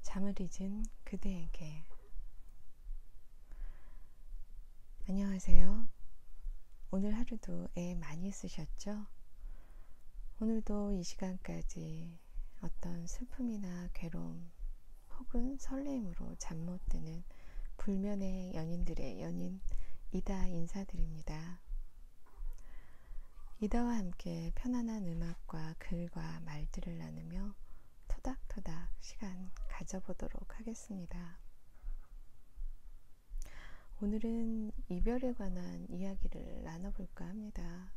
잠을 잊은 그대에게. 안녕하세요. 오늘 하루도 애 많이 쓰셨죠? 오늘도 이 시간까지 어떤 슬픔이나 괴로움 혹은 설레임으로 잠 못 드는 불면의 연인들의 연인 이다 인사드립니다. 이다와 함께 편안한 음악과 글과 말들을 나누며 토닥토닥 시간 가져보도록 하겠습니다. 오늘은 이별에 관한 이야기를 나눠볼까 합니다.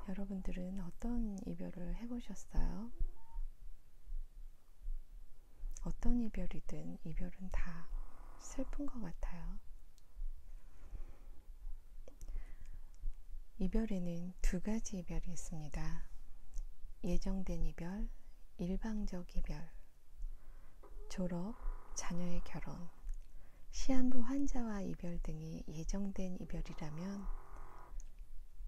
여러분들은 어떤 이별을 해보셨어요? 어떤 이별이든 이별은 다 슬픈 것 같아요. 이별에는 두 가지 이별이 있습니다. 예정된 이별, 일방적 이별, 졸업, 자녀의 결혼, 시한부 환자와 이별 등이 예정된 이별이라면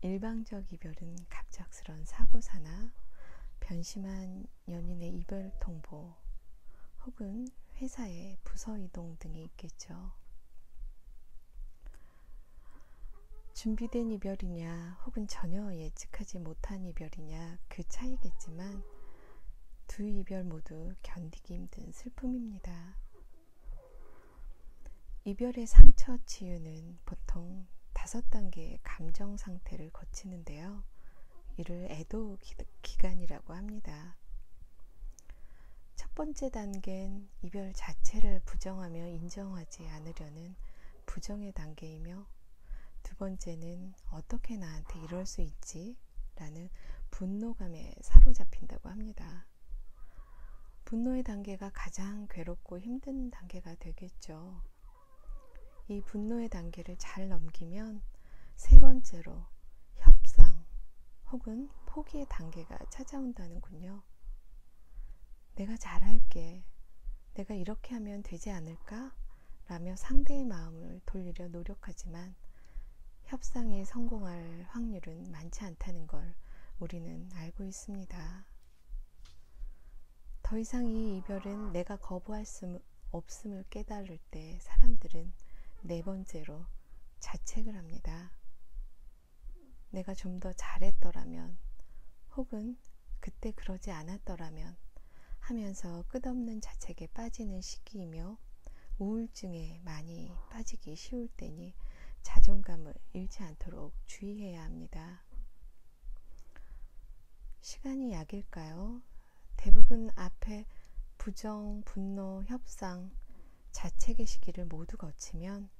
일방적 이별은 갑작스런 사고사나 변심한 연인의 이별 통보 혹은 회사의 부서 이동 등이 있겠죠. 준비된 이별이냐 혹은 전혀 예측하지 못한 이별이냐 그 차이겠지만 두 이별 모두 견디기 힘든 슬픔입니다. 이별의 상처 치유는 보통 5단계의 감정 상태를 거치는데요. 이를 애도 기간이라고 합니다. 첫 번째 단계는 이별 자체를 부정하며 인정하지 않으려는 부정의 단계이며, 두 번째는 어떻게 나한테 이럴 수 있지? 라는 분노감에 사로잡힌다고 합니다. 분노의 단계가 가장 괴롭고 힘든 단계가 되겠죠. 이 분노의 단계를 잘 넘기면 세 번째로 협상 혹은 포기의 단계가 찾아온다는군요. 내가 잘할게, 내가 이렇게 하면 되지 않을까? 라며 상대의 마음을 돌리려 노력하지만 협상에 성공할 확률은 많지 않다는 걸 우리는 알고 있습니다. 더 이상 이 이별은 내가 거부할 수 없음을 깨달을 때 사람들은 네 번째로 자책을 합니다. 내가 좀 더 잘했더라면 혹은 그때 그러지 않았더라면 하면서 끝없는 자책에 빠지는 시기이며 우울증에 많이 빠지기 쉬울 때니 자존감을 잃지 않도록 주의해야 합니다. 시간이 약일까요? 대부분 앞에 부정, 분노, 협상, 자책의 시기를 모두 거치면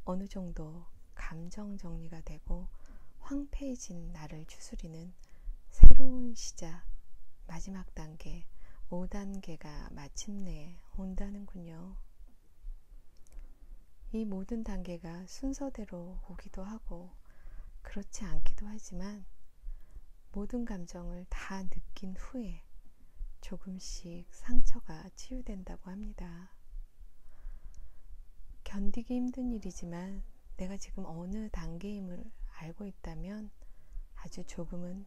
어느 정도 감정 정리가 되고 황폐해진 나를 추스리는 새로운 시작, 마지막 단계, 5단계가 마침내 온다는군요. 이 모든 단계가 순서대로 오기도 하고 그렇지 않기도 하지만 모든 감정을 다 느낀 후에 조금씩 상처가 치유된다고 합니다. 견디기 힘든 일이지만 내가 지금 어느 단계임을 알고 있다면 아주 조금은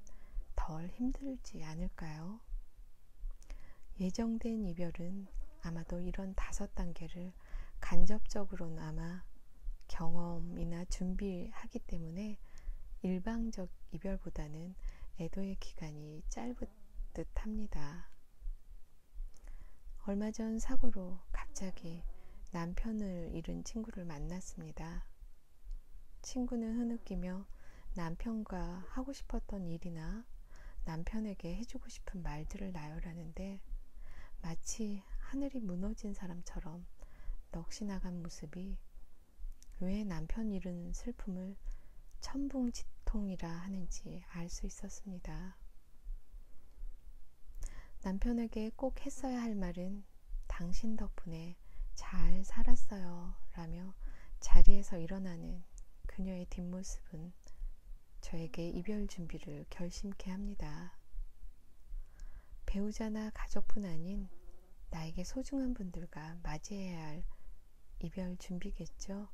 덜 힘들지 않을까요? 예정된 이별은 아마도 이런 5단계를 간접적으로는 아마 경험이나 준비하기 때문에 일방적 이별보다는 애도의 기간이 짧은 듯 합니다. 얼마 전 사고로 갑자기 남편을 잃은 친구를 만났습니다. 친구는 흐느끼며 남편과 하고 싶었던 일이나 남편에게 해주고 싶은 말들을 나열하는데 마치 하늘이 무너진 사람처럼 넋이 나간 모습이 왜 남편 잃은 슬픔을 천붕지통이라 하는지 알 수 있었습니다. 남편에게 꼭 했어야 할 말은 당신 덕분에 잘 살았어요 라며 자리에서 일어나는 그녀의 뒷모습은 저에게 이별 준비를 결심케 합니다. 배우자나 가족뿐 아닌 나에게 소중한 분들과 맞이해야 할 이별 준비겠죠.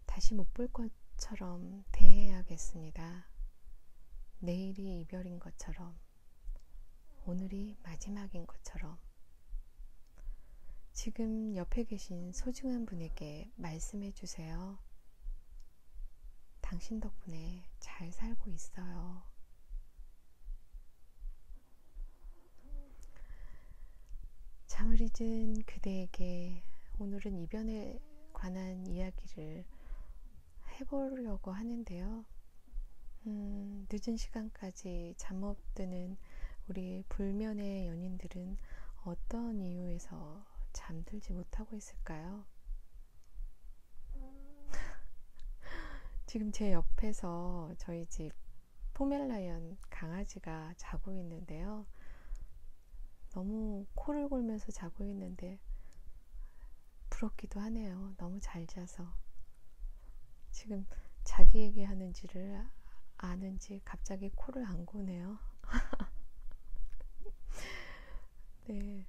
다시 못 볼 것처럼 대해야겠습니다. 내일이 이별인 것처럼, 오늘이 마지막인 것처럼 지금 옆에 계신 소중한 분에게 말씀해 주세요. 당신 덕분에 잘 살고 있어요. 잠을 잊은 그대에게 오늘은 이별에 관한 이야기를 해보려고 하는데요. 늦은 시간까지 잠 못 드는 우리 불면의 연인들은 어떤 이유에서 잠들지 못하고 있을까요? 지금 제 옆에서 저희 집 포멜라이언 강아지가 자고 있는데요. 너무 코를 골면서 자고 있는데 부럽기도 하네요. 너무 잘 자서. 지금 자기 얘기하는지를 아는지 갑자기 코를 안 고네요. 네.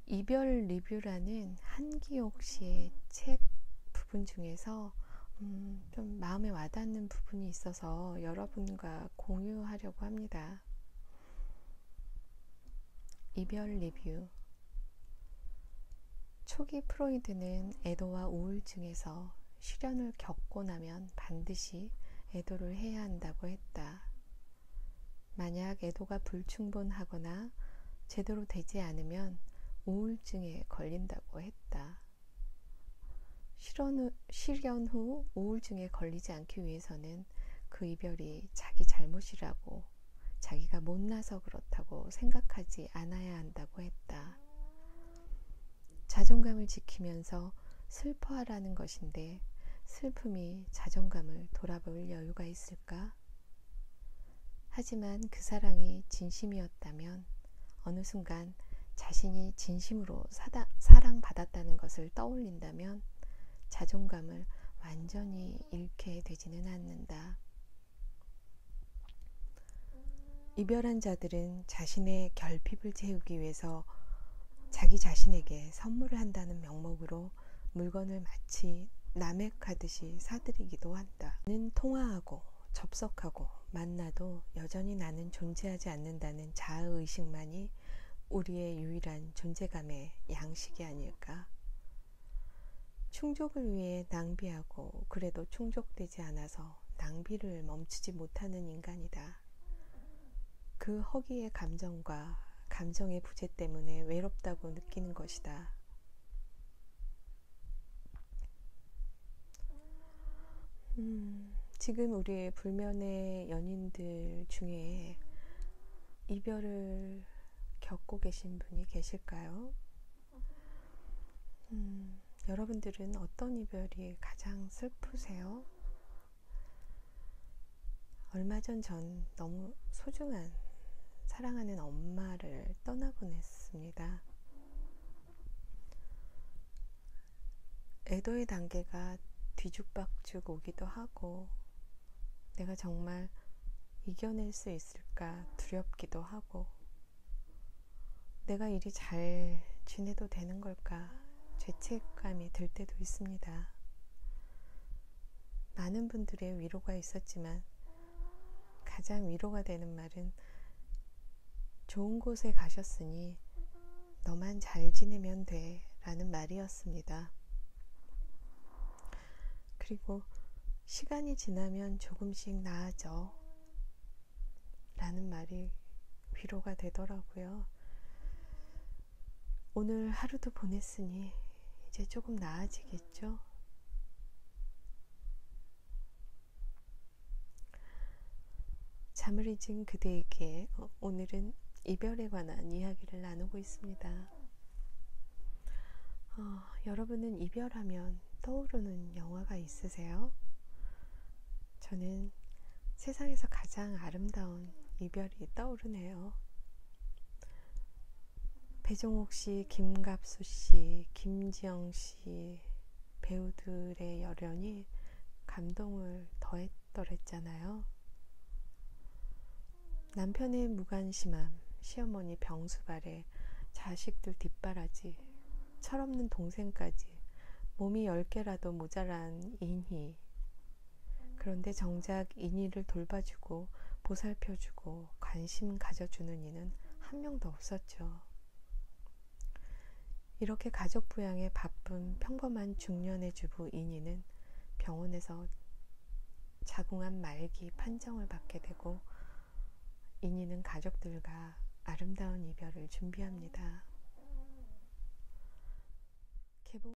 이별 리뷰라는 한기옥 씨의 책 부분 중에서 좀 마음에 와닿는 부분이 있어서 여러분과 공유하려고 합니다. 이별 리뷰. 초기 프로이드는 애도와 우울증에서 시련을 겪고 나면 반드시 애도를 해야 한다고 했다. 만약 애도가 불충분하거나 제대로 되지 않으면 우울증에 걸린다고 했다. 실연 후 우울증에 걸리지 않기 위해서는 그 이별이 자기 잘못이라고, 자기가 못나서 그렇다고 생각하지 않아야 한다고 했다. 자존감을 지키면서 슬퍼하라는 것인데 슬픔이 자존감을 돌아볼 여유가 있을까? 하지만 그 사랑이 진심이었다면 어느 순간 자신이 진심으로 사랑받았다는 것을 떠올린다면 자존감을 완전히 잃게 되지는 않는다. 이별한 자들은 자신의 결핍을 채우기 위해서 자기 자신에게 선물을 한다는 명목으로 물건을 마치 남획하듯이 사들이기도 한다. 나는 통화하고 접속하고 만나도 여전히 나는 존재하지 않는다는 자아의식만이 우리의 유일한 존재감의 양식이 아닐까? 충족을 위해 낭비하고 그래도 충족되지 않아서 낭비를 멈추지 못하는 인간이다. 그 허기의 감정과 감정의 부재 때문에 외롭다고 느끼는 것이다. 지금 우리의 불면의 연인들 중에 이별을 겪고 계신 분이 계실까요? 여러분들은 어떤 이별이 가장 슬프세요? 얼마 전 너무 소중한 사랑하는 엄마를 떠나보냈습니다. 애도의 단계가 뒤죽박죽 오기도 하고 내가 정말 이겨낼 수 있을까 두렵기도 하고 내가 이리 잘 지내도 되는 걸까 죄책감이 들 때도 있습니다. 많은 분들의 위로가 있었지만 가장 위로가 되는 말은 좋은 곳에 가셨으니 너만 잘 지내면 돼 라는 말이었습니다. 그리고 시간이 지나면 조금씩 나아져 라는 말이 위로가 되더라고요. 오늘 하루도 보냈으니 이제 조금 나아지겠죠? 잠을 잊은 그대에게 오늘은 이별에 관한 이야기를 나누고 있습니다. 여러분은 이별하면 떠오르는 영화가 있으세요? 저는 세상에서 가장 아름다운 이별이 떠오르네요. 배종옥 씨, 김갑수 씨, 김지영 씨 배우들의 열연이 감동을 더했더랬잖아요. 남편의 무관심함, 시어머니 병수발에 자식들 뒷바라지, 철없는 동생까지 몸이 10개라도 모자란 인희. 그런데 정작 인희를 돌봐주고 보살펴주고 관심 가져주는 이는 한 명도 없었죠. 이렇게 가족 부양에 바쁜 평범한 중년의 주부 이니는 병원에서 자궁암 말기 판정을 받게 되고 이니는 가족들과 아름다운 이별을 준비합니다. 개봉